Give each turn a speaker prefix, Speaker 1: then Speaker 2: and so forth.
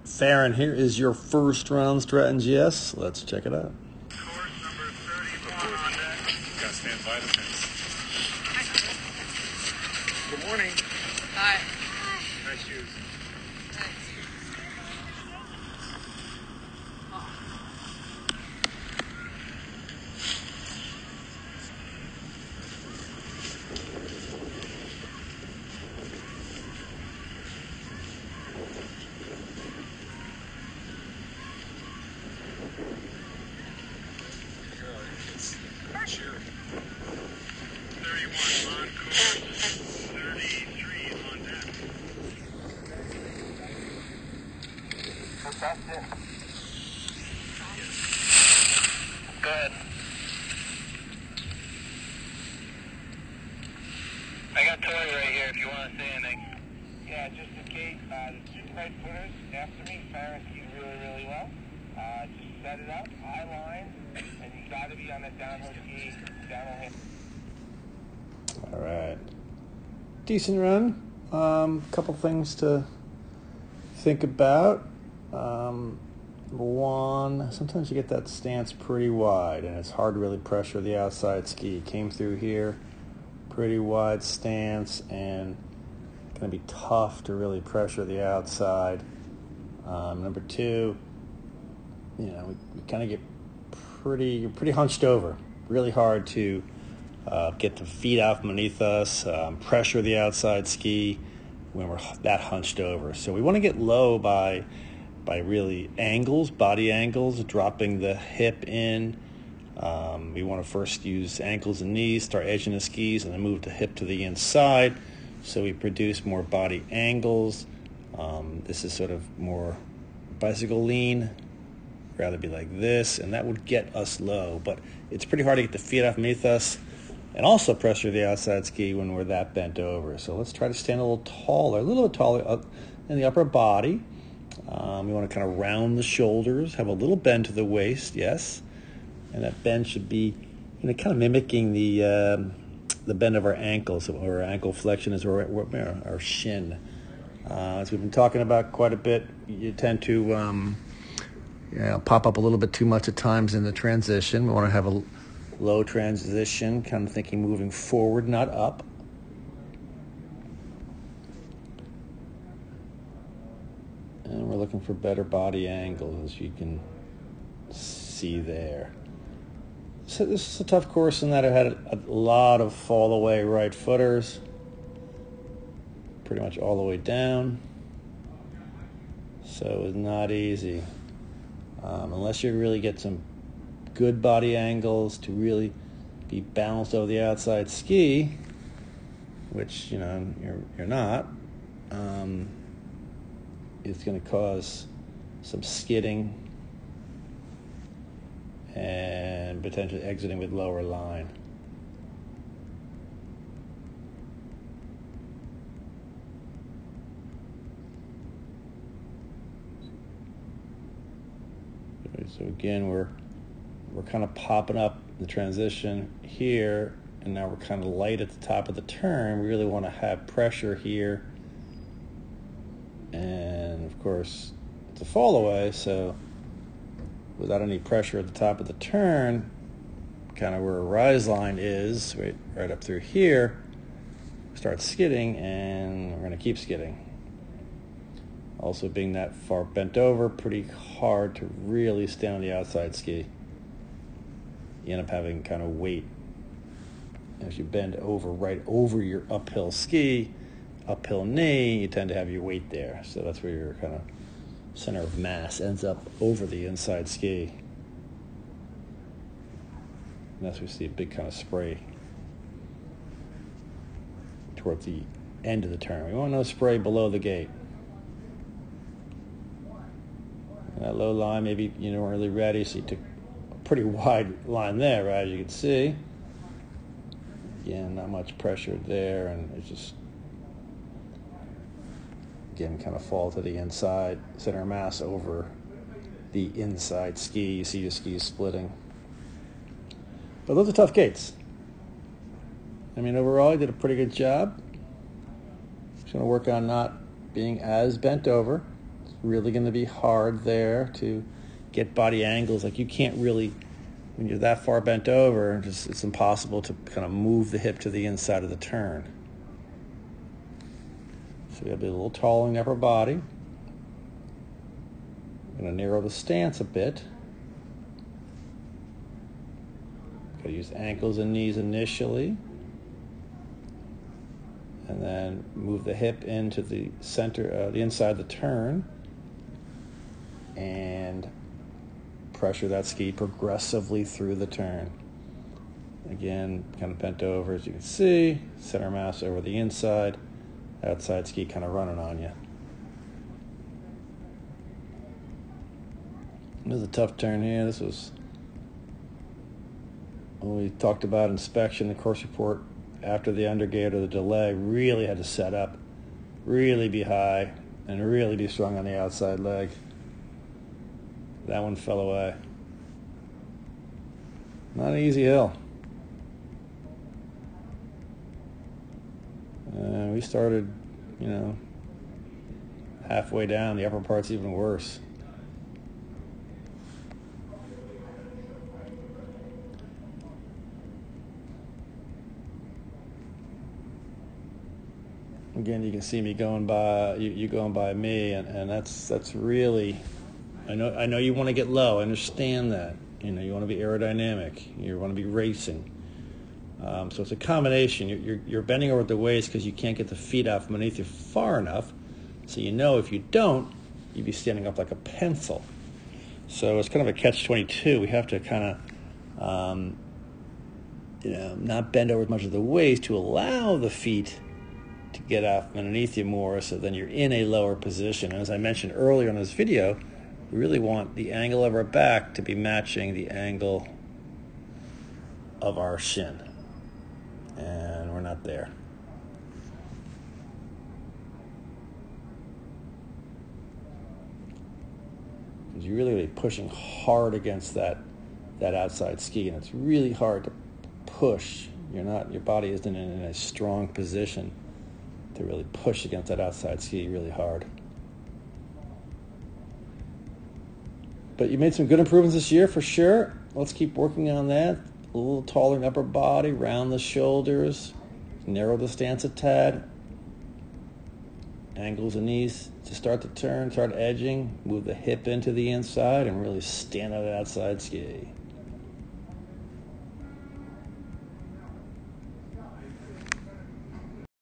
Speaker 1: Faran, here is your first round Stratton GS. Let's check it out.
Speaker 2: Course number 31 on deck. Gotta stand by the fence. Good morning.
Speaker 3: Hi.
Speaker 2: Nice shoes. Sure. 31 on course, 33 on deck.
Speaker 4: That's it. Go ahead. I got Tori right here if you want to say anything. Yeah, just in case, the two right footers after me, Faran skis really well. Just set it up, high line, and you got to be on that downhill ski, downhill hand.
Speaker 1: All right. Decent run. Couple things to think about. Number one, sometimes you get that stance pretty wide, and it's hard to really pressure the outside ski. Came through here, pretty wide stance, and going to be tough to really pressure the outside. Number two, we kind of get you're pretty hunched over. Really hard to get the feet out from underneath us, pressure the outside ski when we're that hunched over. So we want to get low by really angles, body angles, dropping the hip in. We want to first use ankles and knees, start edging the skis, and then move the hip to the inside. So we produce more body angles. This is sort of more bicycle lean. Rather be like this, and that would get us low. But it's pretty hard to get the feet off beneath us and also pressure the outside ski when we're that bent over. So let's try to stand a little bit taller in the upper body. We want to kind of round the shoulders, have a little bend to the waist, yes. And that bend should be, kind of mimicking the bend of our ankles, or our ankle flexion is our shin. As we've been talking about quite a bit, you tend to pop up a little bit too much at times in the transition. We want to have a low transition, kind of thinking moving forward, not up. And we're looking for better body angles, as you can see there. So this is a tough course in that it had a lot of fall away right footers, pretty much all the way down. So it was not easy. Unless you really get some good body angles to really be balanced over the outside ski, which you're not, it's going to cause some skidding and potentially exiting with lower line. So again, we're kind of popping up the transition here, and now we're kind of light at the top of the turn. We really want to have pressure here, and of course it's a fall away, so without any pressure at the top of the turn, kind of where a rise line is, right up through here, start skidding, and we're going to keep skidding. Also, being that far bent over, pretty hard to really stay on the outside ski. You end up having kind of weight as you bend over, right over your uphill ski, uphill knee, you tend to have your weight there. So that's where your kind of center of mass ends up over the inside ski. And that's where we see a big kind of spray towards the end of the turn. We want no spray below the gate. That low line, maybe you weren't really ready, so you took a pretty wide line there, right, as you can see. Again, not much pressure there, and it's just, again, kind of fall to the inside, center of mass over the inside ski. You see your skis splitting. But those are tough gates. I mean, overall, he did a pretty good job. Just going to work on not being as bent over. really going to be hard there to get body angles. Like, you can't really, when you're that far bent over, it's impossible to kind of move the hip to the inside of the turn. So we have to be a little taller in the upper body. I'm going to narrow the stance a bit. Got to use ankles and knees initially. And then move the hip into the center, the inside of the turn. And pressure that ski progressively through the turn. Again, kind of bent over, as you can see. Center mass over the inside. Outside ski kind of running on you. This is a tough turn here. This was when we talked about inspection, the course report after the undergate or the delay. Really had to set up, really be high, and really be strong on the outside leg. That one fell away. Not an easy hill. We started, halfway down. The upper part's even worse. Again, you can see me going by you going by me, and that's really. I know you want to get low. I understand that. You want to be aerodynamic. You want to be racing. So it's a combination. You're bending over at the waist because you can't get the feet out from underneath you far enough. So if you don't, you'd be standing up like a pencil. So it's kind of a catch-22. We have to kind of, not bend over as much of the waist to allow the feet to get out from underneath you more. So then you're in a lower position. And as I mentioned earlier in this video, we really want the angle of our back to be matching the angle of our shin. And we're not there. Because you're really pushing hard against that outside ski, and it's really hard to push. Your body isn't in a strong position to really push against that outside ski really hard. But you made some good improvements this year for sure. Let's keep working on that. A little taller in upper body, round the shoulders, narrow the stance a tad. Ankles and knees to start the turn, start edging, move the hip into the inside, and really stand on the outside ski.